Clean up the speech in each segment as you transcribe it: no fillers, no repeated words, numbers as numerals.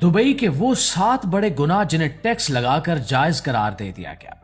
Dubai के वो 7 बड़े गुनाह जिन्हें टैक्स लगाकर जायज करार दे दिया गया।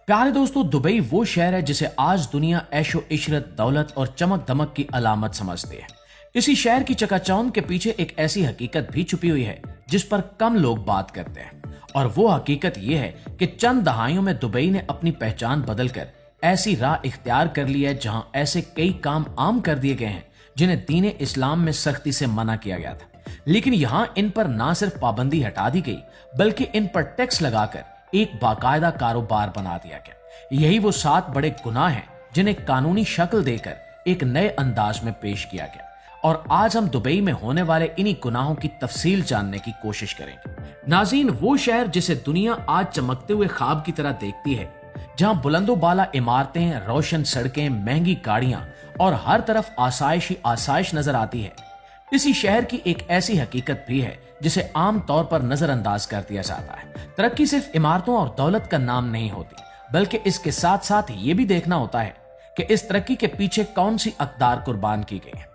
प्यारे दोस्तों, दुबई वो शहर है जिसे आज दुनिया ऐशो इशरत, दौलत और चमक दमक की अलामत समझती है। इसी शहर की चकाचौंध के पीछे एक ऐसी हकीकत भी छुपी हुई है जिस पर कम लोग बात करते हैं, और वो हकीकत ये है कि चंद दहाइयों में दुबई ने अपनी पहचान बदलकर ऐसी राह इख्तियार कर ली है जहां ऐसे कई काम आम कर दिए गए हैं जिन्हें दीन इस्लाम में सख्ती से मना किया गया था। लेकिन यहां इन पर ना सिर्फ पाबंदी हटा दी गई बल्कि इन पर टैक्स लगाकर एक बाकायदा कारोबार बना दिया गया। यही वो 7 बड़े गुनाह हैं जिन्हें कानूनी शक्ल देकर एक नए अंदाज में पेश किया गया, और आज हम दुबई में होने वाले इन्हीं गुनाहों की तफसील जानने की कोशिश करेंगे। नाज़रीन, वो शहर जिसे दुनिया आज चमकते हुए ख्वाब की तरह देखती है, जहां बुलंदो बाला इमारतें, रोशन सड़कें, महंगी गाड़ियां और हर तरफ आसाइश ही आसाइश नजर आती है। इसी शहर की एक ऐसी हकीकत भी है जिसे आम तौर पर नजरअंदाज कर दिया जाता है। तरक्की सिर्फ इमारतों और दौलत का नाम नहीं होती, बल्कि इसके साथ साथ ये भी देखना होता है कि इस तरक्की के पीछे कौन सी अक़दार कुर्बान की गई है।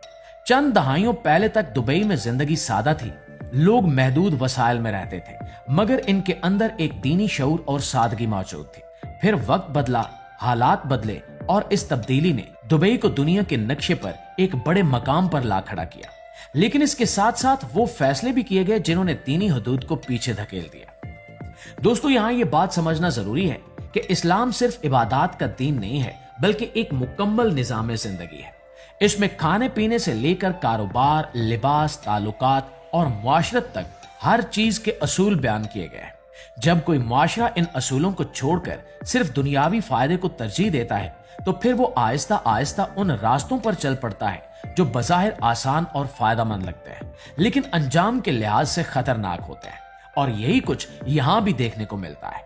चंद दहाइयों पहले तक दुबई में जिंदगी सादा थी, लोग महदूद वसाइल में रहते थे, मगर इनके अंदर एक दीनी शऊर और सादगी मौजूद थी। फिर वक्त बदला, हालात बदले, और इस तब्दीली ने दुबई को दुनिया के नक्शे पर एक बड़े मकाम पर ला खड़ा किया। लेकिन इसके साथ साथ वो फैसले भी किए गए जिन्होंने दीनी हदूद को पीछे धकेल दिया। दोस्तों, यहां ये बात समझना जरूरी है कि इस्लाम सिर्फ इबादत का दीन नहीं है, बल्कि एक मुकम्मल निजाम जिंदगी है। इसमें खाने पीने से लेकर कारोबार, लिबास, ताल्लुकात और मुआशरत तक हर चीज के असूल बयान किए गए हैं। जब कोई मुआशरा इन असूलों को छोड़कर सिर्फ दुनियावी फायदे को तरजीह देता है, तो फिर वो आहिस्ता आहिस्ता उन रास्तों पर चल पड़ता है जो बज़ाहिर आसान और फायदेमंद लगते हैं, लेकिन अंजाम के लिहाज से खतरनाक होते हैं। और यही कुछ यहां भी देखने को मिलता है,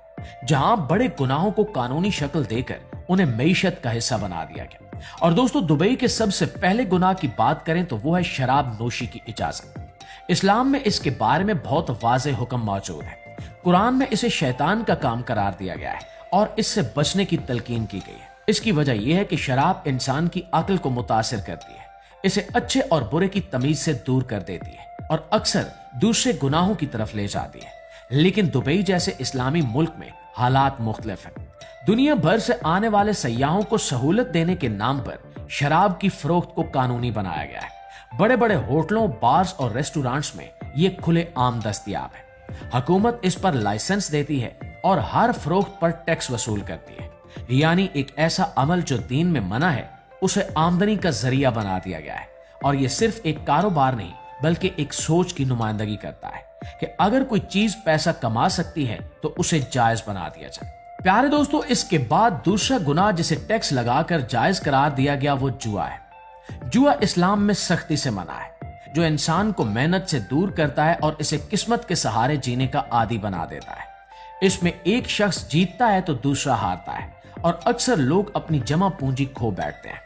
जहां बड़े गुनाहों को कानूनी शक्ल देकर उन्हें मईशत का हिस्सा बना दिया गया। और दोस्तों, दुबई के सबसे पहले गुनाह की बात करें तो वो है शराब नोशी की इजाजत। इस्लाम में इसके बारे में बहुत वाज़ेह हुक्म मौजूद है। कुरान में इसे शैतान का काम करार दिया गया है और इससे बचने की तलकीन की गई है। इसकी वजह यह है कि शराब इंसान की अक्ल को मुतासिर करती है, इसे अच्छे और बुरे की तमीज से दूर कर देती है और अक्सर दूसरे गुनाहों की तरफ ले जाती है। लेकिन दुबई जैसे इस्लामी मुल्क में हालात मुख्तलिफ हैं। दुनिया भर से आने वाले सयाहों को सहूलत देने के नाम पर शराब की फरोख्त को कानूनी बनाया गया है। बड़े बड़े होटलों, बार्स और रेस्टोरेंट्स में ये खुले आम दस्तयाब है। हुकूमत इस पर लाइसेंस देती है और हर फरोख्त पर टैक्स वसूल करती है। यानी एक ऐसा अमल जो दीन में मना है, उसे आमदनी का जरिया बना दिया गया है। और ये सिर्फ एक कारोबार नहीं बल्कि एक सोच की नुमाइंदगी करता है कि अगर कोई चीज पैसा कमा सकती है तो उसे जायज बना दिया जाए। प्यारे दोस्तों, इसके बाद दूसरा गुनाह जिसे टैक्स लगाकर जायज करार दिया गया वो जुआ है। जुआ इस्लाम में सख्ती से मना है, जो इंसान को मेहनत से दूर करता है और इसे किस्मत के सहारे जीने का आदी बना देता है। इसमें एक शख्स जीतता है तो दूसरा हारता है, और अक्सर लोग अपनी जमा पूंजी खो बैठते हैं।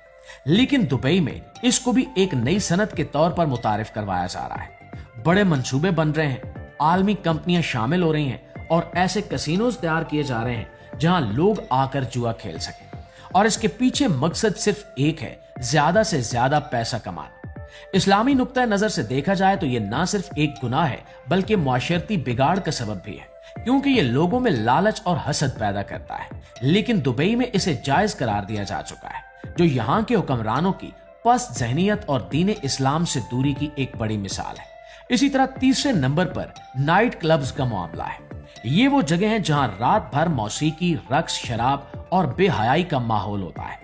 लेकिन दुबई में इसको भी एक नई सनत के तौर पर मुतारिफ करवाया जा रहा है। बड़े मंसूबे बन रहे हैं, आलमी कंपनियां शामिल हो रही हैं और ऐसे कैसीनोज तैयार किए जा रहे हैं जहां लोग आकर जुआ खेल सकें। और इसके पीछे मकसद सिर्फ एक है, ज्यादा से ज्यादा पैसा कमाना। इस्लामी नुक्ता नजर से देखा जाए तो ये ना सिर्फ एक गुनाह है बल्कि मुआशरती बिगाड़ का सबब भी है, क्योंकि ये लोगों में लालच और हसद पैदा करता है। लेकिन दुबई में इसे जायज करार दिया जा चुका है, जो यहाँ के हुक्मरानों की पस्त ज़हनियत और दीन इस्लाम से दूरी की एक बड़ी मिसाल है। इसी तरह तीसरे नंबर पर नाइट क्लब्स का मामला है। ये वो जगह है जहां रात भर मौसीकी, रक्स, शराब और बेहयाई का माहौल होता है।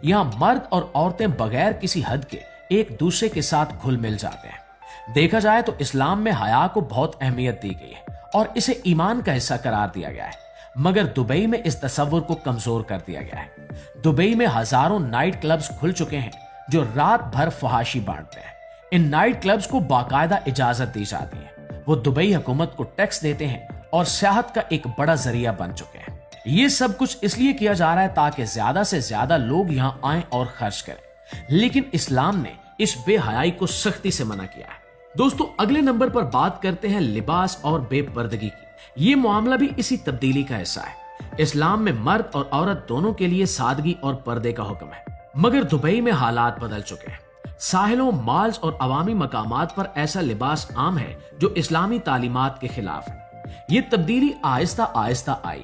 यहाँ मर्द और औरतें बगैर किसी हद के एक दूसरे के साथ घुल मिल जाते हैं। देखा जाए तो इस्लाम में हया को बहुत अहमियत दी गई है और इसे ईमान का हिस्सा करार दिया गया है, मगर दुबई में इस तस्वुर को कमजोर कर दिया गया है। दुबई में हजारों नाइट क्लब्स खुल चुके हैं जो रात भर फहाशी बांटते हैं। इन नाइट क्लब्स को बाकायदा इजाजत दी जाती है। वो दुबई हुकूमत को टैक्स देते हैं और सियाहत का एक बड़ा जरिया बन चुके हैं। ये सब कुछ इसलिए किया जा रहा है ताकि ज्यादा से ज्यादा लोग यहाँ आए और खर्च करें। लेकिन इस्लाम ने इस बेहयाई को सख्ती से मना किया है। दोस्तों, अगले नंबर पर बात करते हैं लिबास और बेपर्दगी की। ये मामला भी इसी तब्दीली का हिस्सा है। इस्लाम में मर्द और औरत दोनों के लिए सादगी और पर्दे का हुक्म है, मगर दुबई में हालात बदल चुके हैं। साहिलों, माल्स और अवामी मकामात पर ऐसा लिबास आम है जो इस्लामी तालीमात के खिलाफ है। ये तब्दीली आहिस्ता आहिस्ता आई।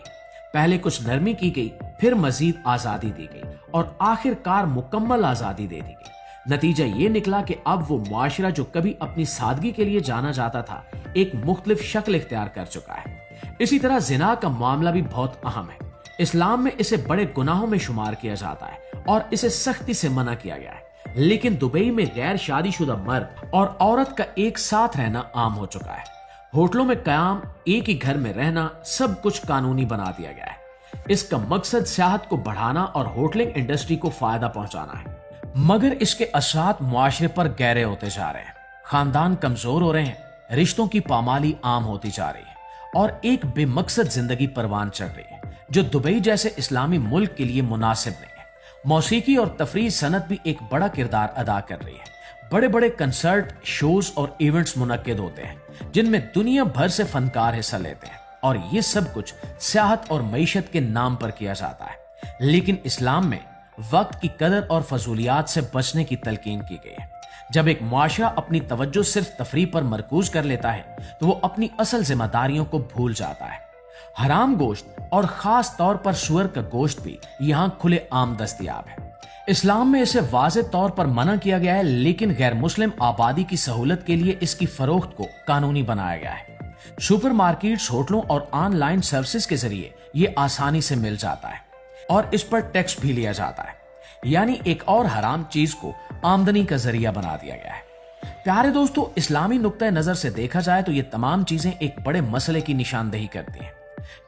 पहले कुछ नरमी की गई, फिर मजीद आजादी दी गई और आखिरकार मुकम्मल आजादी दे दी गई। नतीजा ये निकला कि अब वो मुआशरा जो कभी अपनी सादगी के लिए जाना जाता था, एक मुख्तलिफ शक्ल इख्तियार कर चुका है। इसी तरह जिना का मामला भी बहुत अहम है। इस्लाम में इसे बड़े गुनाहों में शुमार किया जाता है और इसे सख्ती से मना किया गया है। लेकिन दुबई में गैर शादीशुदा मर्द और औरत का एक साथ रहना आम हो चुका है। होटलों में कयाम, एक ही घर में रहना, सब कुछ कानूनी बना दिया गया है। इसका मकसद सियाहत को बढ़ाना और होटलिंग इंडस्ट्री को फायदा पहुंचाना है। मगर इसके असरात मुआशरे पर गहरे होते जा रहे हैं। खानदान कमजोर हो रहे हैं, रिश्तों की पामाली आम होती जा रही है और एक बेमकसद जिंदगी परवान चढ़ रही है जो दुबई जैसे इस्लामी मुल्क के लिए मुनासिब नहीं है। मौसीकी और तफरीह सनत भी एक बड़ा किरदार अदा कर रही है। बड़े बड़े कंसर्ट, शोज और इवेंट्स मुनक्किद होते हैं जिनमें दुनिया भर से फनकार हिस्सा लेते हैं और ये सब कुछ सियाहत और मईशत के नाम पर किया जाता है। लेकिन इस्लाम में वक्त की कदर और फजूलियात से बचने की तलकीन की गई है। जब एक मुआशरा अपनी तवज्जो सिर्फ तफरीह पर मरकूज कर लेता है तो वो अपनी असल जिम्मेदारियों को भूल जाता है। हराम गोश्त और खास तौर पर सुअर का गोश्त भी यहाँ खुले आम दस्तयाब है। इस्लाम में इसे वाज़ेह तौर पर मना किया गया है, लेकिन गैर मुस्लिम आबादी की सहूलत के लिए इसकी फरोख्त को कानूनी बनाया गया है। सुपरमार्केट्स, होटलों और ऑनलाइन सर्विसेज के जरिए ये आसानी से मिल जाता है और इस पर टैक्स भी लिया जाता है, यानी एक और हराम चीज को आमदनी का जरिया बना दिया गया है। प्यारे दोस्तों, इस्लामी नुक्ता नजर से देखा जाए तो ये तमाम चीजें एक बड़े मसले की निशानदेही करती हैं।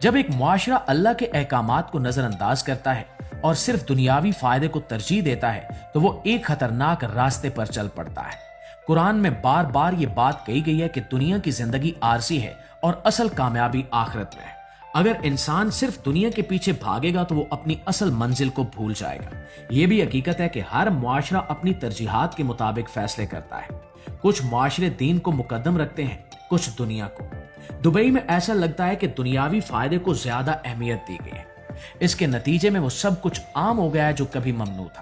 जब एक मुआशरा अल्लाह के अहकामात को नजरअंदाज करता है और सिर्फ दुनियावी फायदे को तरजीह देता है तो वो एक खतरनाक रास्ते पर चल पड़ता है। कुरान में बार बार ये बात कही गई है कि दुनिया की जिंदगी आरसी है और असल कामयाबी आखिरत में है। अगर इंसान सिर्फ दुनिया के पीछे भागेगा तो वो अपनी असल मंजिल को भूल जाएगा। ये भी हकीकत है कि हर मुआशरा अपनी तरजीहात के मुताबिक फैसले करता है। कुछ मुआशरे दीन को मुकद्दम रखते हैं, कुछ दुनिया को। दुबई में ऐसा लगता है कि दुनियावी फायदे को ज्यादा अहमियत दी गई है। इसके नतीजे में वो सब कुछ आम हो गया है जो कभी ममनू था।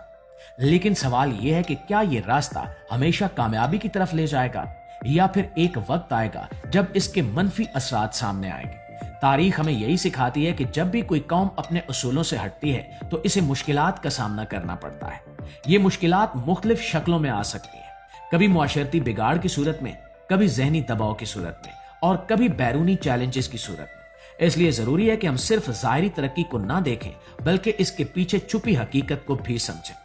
लेकिन सवाल यह है कि क्या ये रास्ता हमेशा कामयाबी की तरफ ले जाएगा या फिर एक वक्त आएगा जब इसके मनफी असरात सामने आएंगे। तारीख हमें यही सिखाती है कि जब भी कोई कौम अपने उसूलों से हटती है तो इसे मुश्किलात का सामना करना पड़ता है। ये मुश्किलात मुख्तलिफ शक्लों में आ सकती हैं, कभी मुआशरती बिगाड़ की सूरत में, कभी जहनी दबाव की सूरत में और कभी बैरूनी चैलेंजेस की सूरत में। इसलिए जरूरी है कि हम सिर्फ ज़ाहिरी तरक्की को ना देखें बल्कि इसके पीछे छुपी हकीकत को भी समझें।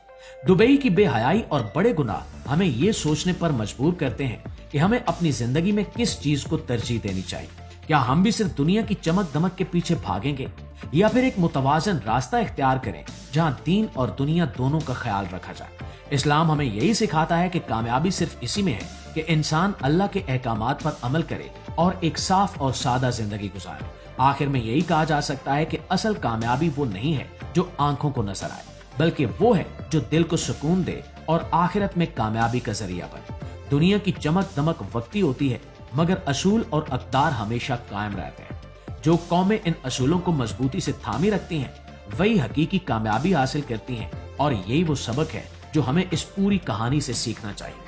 दुबई की बेहयाई और बड़े गुनाह हमें ये सोचने पर मजबूर करते हैं कि हमें अपनी जिंदगी में किस चीज को तरजीह देनी चाहिए। क्या हम भी सिर्फ दुनिया की चमक दमक के पीछे भागेंगे या फिर एक मुतवाजन रास्ता इख्तियार करें जहां दीन और दुनिया दोनों का ख्याल रखा जाए। इस्लाम हमें यही सिखाता है कि कामयाबी सिर्फ इसी में है कि इंसान अल्लाह के अहकामात पर अमल करे और एक साफ और सादा जिंदगी गुजारे। आखिर में यही कहा जा सकता है कि असल कामयाबी वो नहीं है जो आंखों को नजर आए, बल्कि वो है जो दिल को सुकून दे और आखिरत में कामयाबी का जरिया बने। दुनिया की चमक दमक वक्ती होती है, मगर असूल और अक़दार हमेशा कायम रहते हैं। जो कौमें इन असूलों को मजबूती से थामी रखती हैं वही हकीकी कामयाबी हासिल करती हैं और यही वो सबक है जो हमें इस पूरी कहानी से सीखना चाहिए।